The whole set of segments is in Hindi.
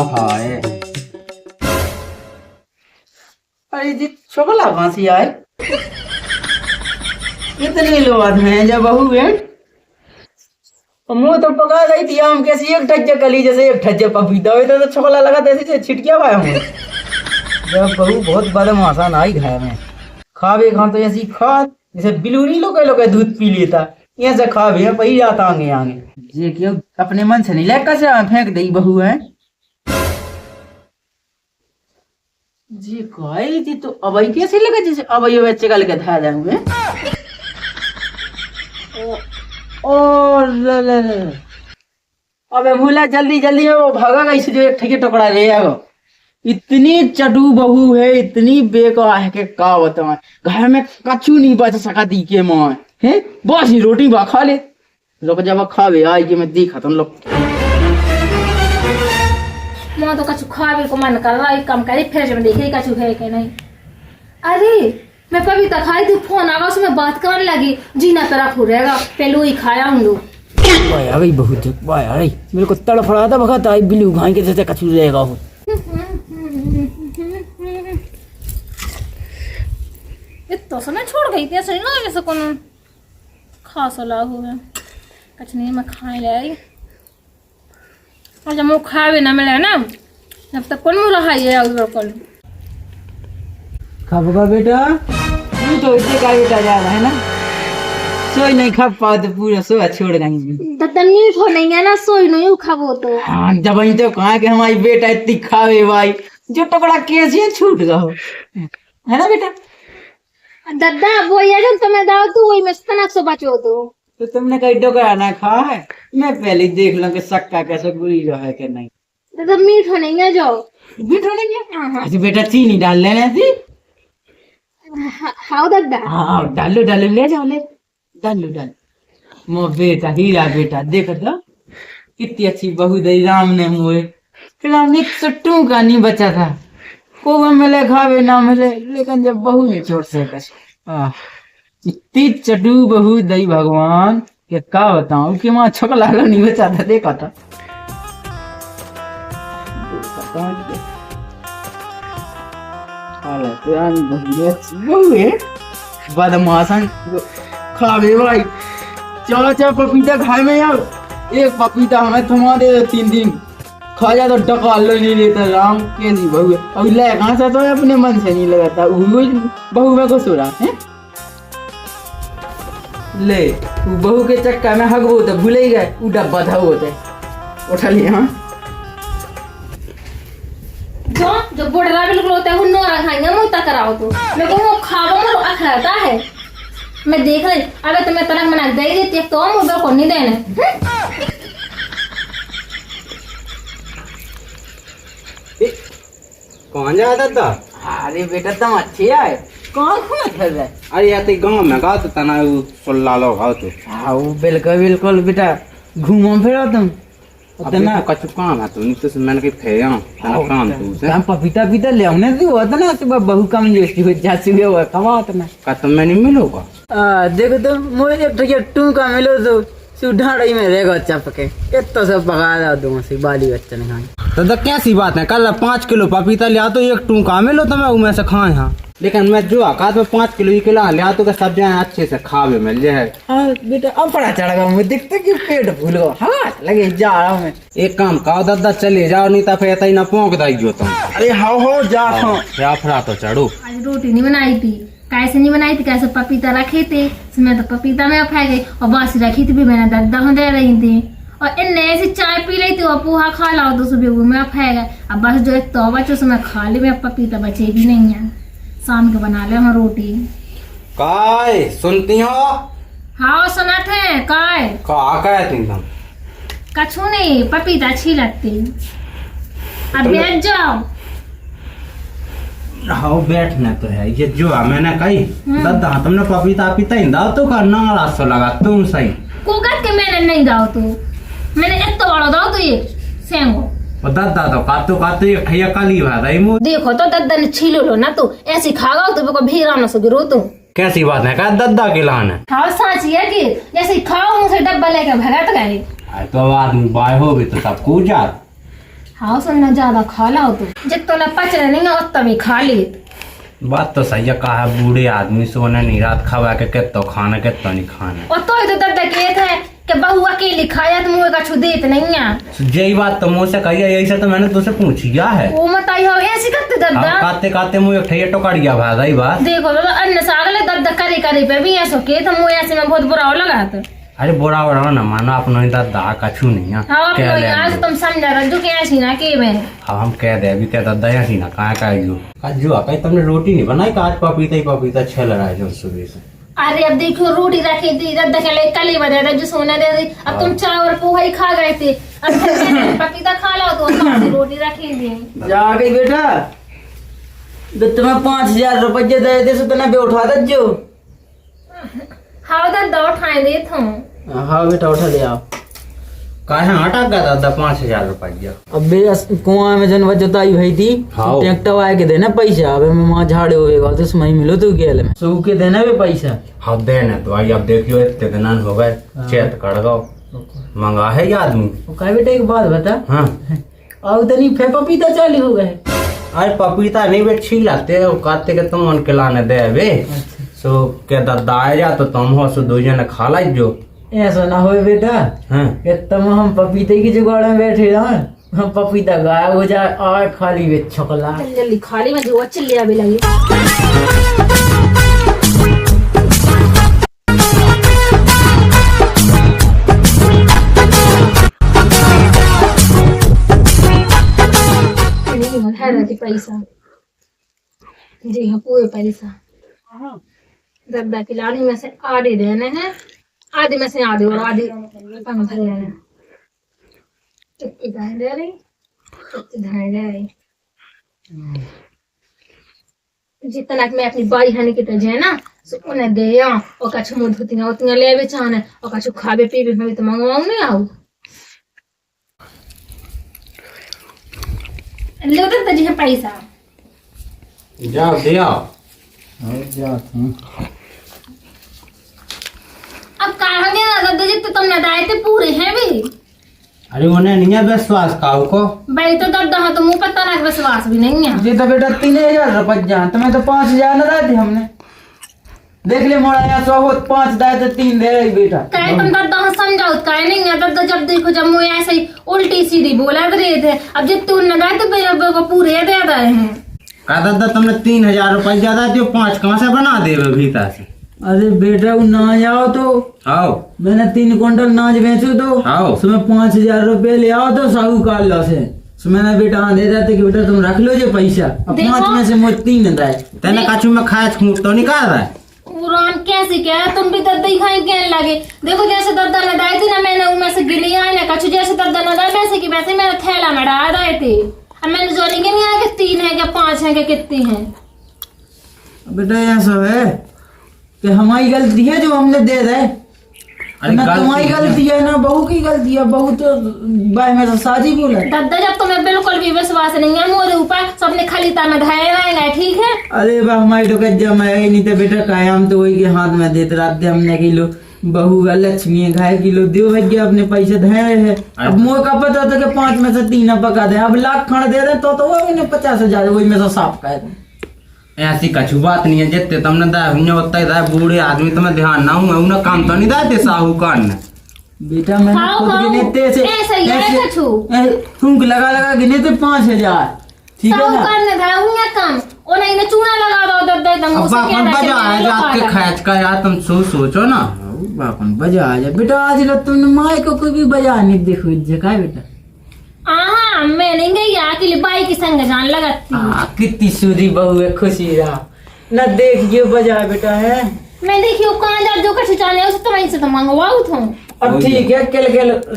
हाय अरे जी छोकला कहाँ से आए इतने लोग हैं जब बहू है मुँह तो पका रही थी आम कैसी एक ठज्जे कली जैसे एक ठज्जे पपीता हुए तो छोकला लगा ऐसे छिटकिया पाया हूँ जब बहू बहुत बदमाशा ना आई घर में खावे खां तो ऐसी खा जैसे बिलूरी लोग दूध पी लेता ये से खावे पही जाता आगे आगे ये क्यों अपने मन से नहीं ले कचरा फेंक दई बहू है जी कोई थी तो अब कैसे लगा जैसे अब ये बच्चे का लेके था जाऊंगे ओ ले अबे भूला जल्दी जल्दी में वो भागा गई जो एक ठेके टुकड़ा रहे है इतनी चटू बहू है इतनी बेकार है कि का बताऊं घर में कछु नहीं बच सका दी के मां है बस ही रोटी बा खा ले लोग जब खावे आई के मैं देखा तुम लोग मैं तो कछु खावे को मन कर रहा है काम करी फिर मैं देख रही कछु है कि नहीं। अरे मैं कविता खाई थी फोन आवा उसमें बात करने लगी जीना तरफ हो रहेगा पहले ही खाया हूं लोग आ गई बहुत भाई मेरे को तड़फड़ा था भगत आई बिल्लू घाई के जैसे कछु रहेगा हो इतना समय छोड़ गई थी ऐसे नहीं लगा जैसे कौन खास लाभ हो गया कुछ नहीं मैं खाए ले आई और जब वो खावे ना मिले ना जब तक कौन मुला है ये उधर कल खाबोगा बेटा तू तो इतने का बेटा जा रहा है ना सोई नहीं खा पाते पूरा सोया छोड़ गई दतनी हो नहीं है ना सोई नहीं खाबो तो हाँ जब ही तो कहा कि हमारी बेटा इतनी खावे भाई जो टुकड़ा कैसे छूट गया हो है ना बेटा दद्दा वो ये जो तुम्हें दाव तू वही मस्तना से बचो तो तुमने कहीं टुकड़ा ना खाया है मैं पहले देख लूं कि सक्का कैसे गुरी जो है कि नहीं दद्दा मीठ हो नहीं है जो मीठ हो नहीं है अच्छा बेटा चीनी डाल लेने थी हाँ दद्दा हाँ डालो डालो ले जाओ ले डालो डाल मो बेटा हीरा बेटा देखो तो कितनी अच्छी बहू दई राम ने मुझे राम ने चट्टू का नहीं बचा था को मिले खावे ना मिले लेकिन जब बहू नहीं छोड़ सके इतनी चटू बहू दई भगवान के का बताऊं कि माँ छोकला नहीं बचा था देखा था बहू है बदमाशन खावे भाई चलो चलो पपीता खाए में यार एक पपीता हमें थमा दे 3 दिन खा जा तो टका लो नहीं लेता राम कैसी बहू है अब ले कहाँ से तो अपने मन से नहीं लगाता बहू में कुछ हो रहा है ले बहू के चक्कर में हग होते भूल ही गए वो डब्बा था होते उठा लिया हाँ जो बुढ़ा बिल्कुल होता है उन्नो खाएंगे मुझे कराओ तो मेरे को वो खावा में अखरता है मैं देख रही अबे तुम्हें तनक मना दे देती तो मुझे को नहीं देने कौन जा दादा अरे बेटा तुम अच्छे आए कौन कौन खेल रहे अरे यार गाँव में गाँव तो तना सोल्ला लो गाँव तो हाँ वो बिल्कुल बेटा घूमो फिरो तुम तना कछु काम है तो नहीं तो मैंने कहीं फेया तना काम तो से हम पपीता पीता ले आने दी होता ना तो बहु कम जोशी हो जाती हुई हुआ कमात ना का तुम मैं नहीं मिलोगा देखो तो मुझे एक ठिया टू का मिलो तो सुधाड़ी में रहेगा चपके इतना सब पका रहा दूँ सी बाली बच्चा ने खाए दादा कैसी बात है कल 5 किलो पपीता लिया तो एक टूका मिलो तो मैं उमें से खाए हाँ लेकिन मैं जो आकाश में 5 किलो ही किला लिया तो सब्जियां अच्छे से खावे मिल जाए हाँ बेटा अब बड़ा चढ़ गया मुझे दिखते कि पेट भूल गया हाँ लगे जा रहा हूँ मैं एक काम कहो दादा चले जाओ नहीं तो फिर ऐसा ही ना पौंक दाइयो तुम अरे हाँ जा या फरा तो चढ़ो आज रोटी नहीं बनाई थी कैसे नहीं बनाई थी कैसे पपीता रखे थे मैं तो पपीता में फै गई और बासी रखी थी भी मैंने दर्दा हो दे रही थी और इनने ऐसी चाय पी रही थी और पोहा खा लाओ तो सुबह वो मैं फै गए अब बस जो एक तो बच्चों से मैं खा ली मैं पपीता बचेगी नहीं है शाम के बना ले हम रोटी काय सुनती हो हाँ सुना थे काय का कहती तुम कछु नहीं पपीता अच्छी लगती अब बैठ जाओ हाँ बैठना तो है ये जो है मैंने कही दादा तुमने पपीता पीता ही दाओ तो करना रास्ता लगा तुम सही को कह के मैंने नहीं दाओ तो मैंने एक तो बड़ा दाओ तो ये सेंगो और दादा तो कातो ये खैया काली बात है मु देखो तो दादा ने छीलो लो ना तो ऐसी खागा तो को भीरा ना सो गिरो तो कैसी बात है का दादा के लान है हाँ सच है कि जैसे खाओ मुझे डब्बा लेकर भगा तो गए तो आदमी बाय हो भी तो सब कूद जात हाँ सुनना ज्यादा खा लाओ तो जितना ना पचने नहीं है उतना भी खा ले। बात तो सही है, कहा बूढ़े आदमी सोने नहीं रात खवा के कितो खाना कितो नहीं खाना। और तो दर्द कहते हैं कि बहू अकेली खाया तो मुँह का छू देत नहीं है। यही बात तो मुझसे कही है, यही से तो मैंने तुझसे पूछिया है। वो मत आई हो ऐसी करते दर्द काते काते मुँह एक टोकड़िया भागा ही बात। देखो तो अन्न सागले दर्द करे करे पे भी ऐसो के तो मुँह ऐसे में बहुत बुरा लगा तो। अरे बुरा बुरा ना मानो अपनो दादा कछु नहीं है। हाँ अपनो आज तुम समझा रजू के ऐसी ना के मैं। हाँ हम कह दे अभी क्या दादा ऐसी ना कहाँ का जो कहीं तुमने रोटी नहीं बनाई का? आज पपीता ही पपीता छल रहा है जो सुबह से। अरे अब देखो रोटी रखी थी दर्द के लिए कल ही बता रहा जो सोना दे दी। अब तुम चाय और पोहा ही खा गए थे, अब पपीता खा लो तो रोटी रखी थी। जा गई बेटा, तो तुम्हें 5000 रुपये दे दे तो ना बे उठा दे जो। हाँ दर्द उठाए दे तुम। हाँ बेटा उठा ले आओ। कहा अटक गया दादा 5000 रुपया। अब बे कुआं में जन जोताई भई थी, हाँ। ट्रैक्टर आए के देना पैसा। अब मैं वहाँ झाड़े होएगा तो उसमें मिलो तो गेल में सू के देना भी पैसा। हाँ देना तो आई अब देखियो इतने दिन हो गए चेत कड़ गो मंगा है ये आदमी। कहा बेटा एक बात बता, हाँ और तनी फे पपीता चालू हो गए। अरे पपीता नहीं बे छीलाते कहते के तुम उनके लाने दे बे सो के दादा आ जा तो तुम हो सो दो जने खा लाई जो। ऐसा ना हो बेटा, हाँ कि तुम हम पपीते की जुगाड़ में बैठे रह, हम पपीता गायब हो जाए और खाली वे छोकला। जल्दी खाली में जो चिल्लिया भी लगी। पैसा जी हाँ पूरे पैसा दर्दा की लाड़ी में से आधे देने हैं, आधे में से आधे और आधे पंख धरे हैं। इतनी दे रही इतनी दे रही जितना कि मैं अपनी बाई हनी की तरह है ना सो उन्हें दे और कछु मुँह धोती उतनी ले भी चाहने और कछु खावे पीवे में भी तो मंगवाऊं नहीं आऊ ले दर्दा जी है पैसा जाओ दे आओ। अब कहेंगे ना दर्दा जी तो तुमने दाए थे पूरे हैं भी। अरे उन्हें नहीं है विश्वास काऊ को भाई तो दर्दा हाँ तो मुँह पता ना विश्वास भी नहीं है। जी तो बेटा 3000 रुपये जान तुम्हें तो 5000 न दाए थे हमने। देख ले मोड़ा यहाँ 100 5 दाए तो 3 दे रही बेटा। कहे तुम दर्दा हाँ समझाओ कहे नहीं है दर्दा जब देखो जब मुँह ऐसे ही उल्टी सीधी बोला रहे थे अब जब तुम न दाए तो मेरे को पूरे दे रहे हैं। कहा दादा तुमने 3000 रुपये ज्यादा दियो 5 कहाँ से बना दे भीतर से। अरे बेटा वो नाज आओ तो आओ मैंने 3 क्विंटल नाज बेचो तो आओ उसमें 5000 रुपये ले आओ तो साहूकार लो से मैंने बेटा दे देते कि बेटा तुम रख लो जो पैसा। अब 5 में से मुझे 3 दाए तेने काचू में खाया छूट तो नहीं कर रहा है। उरान कैसे क्या है तुम भी दर्दा ही खाई कहने लगे। देखो जैसे दर्दा ने दाए थे ना मैंने उनमें से गिनी आए ना कछु जैसे दर्दा ने दाए वैसे की वैसे मेरा थैला में डाल दाए थे। अब मैंने जो नहीं गिनी आया कि 3 है क्या 5 है क्या कितनी है। बेटा ऐसा है कि हमारी गलती है जो हमने दे दे ना तुम्हारी गलती है ना बहू की गलती है। बहू तो भाई में तो साजी बोला दर्दा जब तुम्हें बिल्कुल भी विश्वास नहीं है मोरे ऊपर सबने खलीता में धाए रहेंगे ठीक है। अरे बा हमारी तो जमा है नहीं तो बेटा कायम तो वही के हाथ में देते रहते हमने किलो बहू का लक्ष्मी घाय किलो दो भैया अपने पैसे धरे है। अब मुँह का पता था कि 5 में से 3 पका दे अब लाख खड़ दे दे तो वो 50,000 वही में तो साफ कह दे। ऐसी कछु बात नहीं है जितने तुमने दाए उतना ही बूढ़े आदमी तुम्हें ध्यान ना हुआ उन्हें काम तो नहीं दाते साहूकार ने। बेटा मैंने खुद गिने से ऐसे फूंक लगा लगा गिने थे 5000 ठीक है ना। साहूकार ने धाया हुआ काम और नहीं चूना लगा दो दर्दा एकदम अब बापन बजा है जो आपके खैच का यार तुम सोचो ना बापन बजा आ जा बेटा आज लो तुमने माए को कोई भी बजा नहीं देखो जगह बेटा। हाँ मैं नहीं गई अकेले बाई की संग जान लगाती। कितनी सूरी बहू है खुशी रहा न देखियो बजा बेटा है। मैं देखियो कहाँ जा जो कछु चाहे उसे तो वहीं से तो मंगवाऊँ था। अब ठीक है कल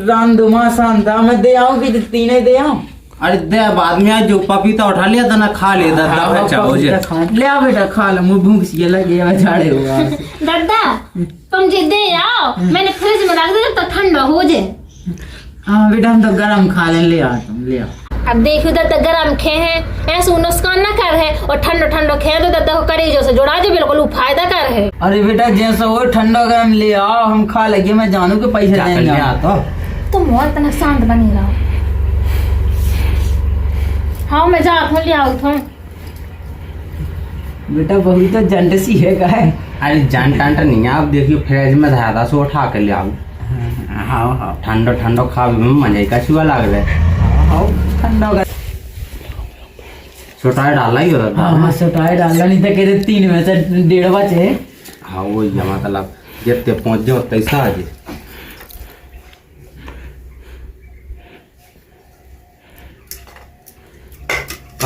रान दो माँ शांता मैं दे आऊँ कि 3 दे आऊँ। अरे दे बाद में जो पपीता उठा लिया था ना खा लिया दादा ले आ बेटा खा लो मुँह भूख सी लगे झाड़े हुआ दादा तुम जी दे आओ मैंने फ्रिज में रख दिया जब तक ठंडा हो जाए। हाँ बेटा हम तो गरम खा ले आ तुम ले आओ। अब देखो दादा गरम खे हैं ऐसे नुकसान ना कर है और ठंडो ठंडो खे तो दादा को करेजो से जोड़ा जो बिल्कुल फायदा कर है। अरे बेटा जैसा हो ठंडा गरम ले आओ हम खा लगे मैं जानू के पैसे देंगे तो तुम और इतना शांत बनी रहो। हाँ मैं जा ले आऊ था। बेटा बहू तो जंड सी है का है। अरे जन टंट नहीं है, आप देखियो फ्रिज में धाया था सो उठा के ले आओ। हाँ हाँ ठंडो ठंडो खावे में मजा का छुआ लग रहा है। हाँ ठंडा का छोटा डाला ही होता था। हाँ सोटाई डालना नहीं था, कहते 3 में से 1.5 बचे। हाँ वही है, मतलब जितने पहुंच जाओ तैसा आ जाए।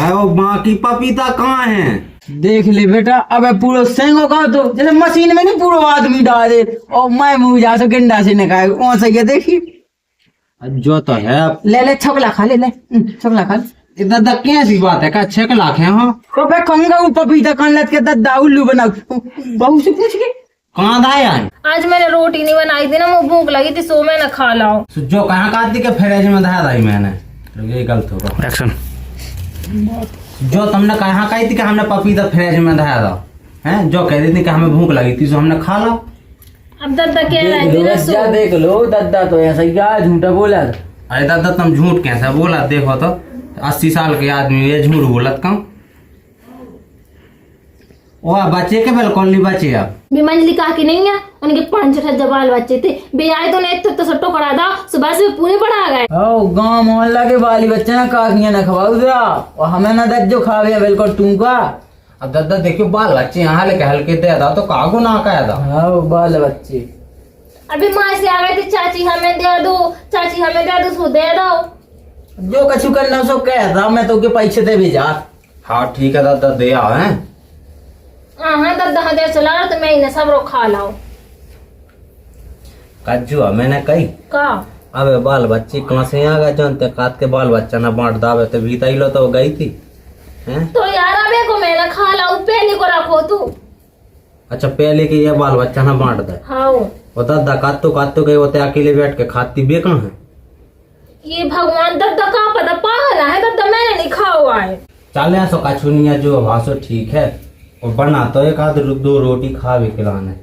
वो बाकी पपीता कहाँ है? देख ले बेटा, अब पूरा सेंगो का तो जैसे मशीन में नहीं पूरा आदमी डाल दे और मैं मुंह जा सो गेंडा से न खाए वहां से ये देखी। जो तो है ले छोकला खा ले छोकला खा ले। दादा कैसी बात है का 6 लाख है? हाँ तो मैं कहूंगा वो पपीता कान लत के दादा उल्लू बनाओ बहू से पूछ के। कहाँ दाया? आज मैंने रोटी नहीं बनाई थी ना, मुझे भूख लगी थी, सो मैं ना खा लाओ। जो कहाँ काट दी के फ्रिज में धाया था मैंने, ये गलत होगा। एक्शन। जो तुमने कहा कही थी कि हमने पपीता फ्रिज में धाया था, हैं? जो कह रही थी कि हमें भूख लगी थी, सो हमने खा लो। अब दादा कह रहा है ना सो। देख लो दादा तो ऐसा क्या झूठा बोला। अरे दादा तुम झूठ कैसे बोला? देखो तो 80 साल के आदमी ये झूठ बोलत क्यों? ओ बच्चे के बिल्कुल नहीं बचे। अब भी मंजली कहा कि नहीं है, उनके 5-6 जबाल बच्चे थे, बे आए तो नहीं तो सट्टो करा था, सुबह से पूरे पढ़ा गए। ओ गांव मोहल्ला के बाली बच्चे ना काकियां ना खवाऊ दे और हमें ना दज जो खावे बिल्कुल टूका। अब दादा देखियो बाल बच्चे यहाँ लेके हल्के दे था तो कागो ना कहा था। हाँ बाल बच्चे अभी माँ से आ गए थे, चाची हमें दे दो, चाची हमें दे दो, सो दे दो। जो कछु करना सो कह था, मैं तो के पैसे दे भेजा। हाँ ठीक है दादा दे आओ हैं। हाँ दादा हदे चला तो मैं इन्हें सब रोक खा लाओ। कज्जू मैंने कही का अबे बाल बच्चे कहाँ से आ गए? जानते काट के बाल बच्चा ना बांट दावे तो भीता ही लो तो गई थी हैं? तो यार अबे को मैं ना खा लाओ, पहले को रखो तू। अच्छा पहले के ये बाल बच्चा ना बांट दे। हाँ वो दादा कातो गए होते अकेले बैठ के खाती बे कहाँ है? ये भगवान दादा का पता पागल है, दादा मैंने नहीं खा हुआ है। चल ऐसा कछु नहीं है, जो भाषो ठीक है और बना तो एक आध 2 रोटी खा भी खिलाने।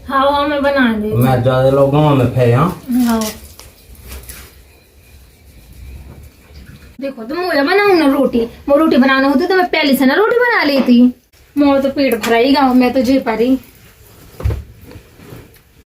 हाँ मैं बना दे। मैं ज्यादा लोग गाँव में फे। हाँ देखो तो मुझे बनाऊ ना रोटी, वो रोटी बनाना होती तो मैं पहले से ना रोटी बना लेती। मोर तो पेट भरा ही गाँव में तो जी पारी।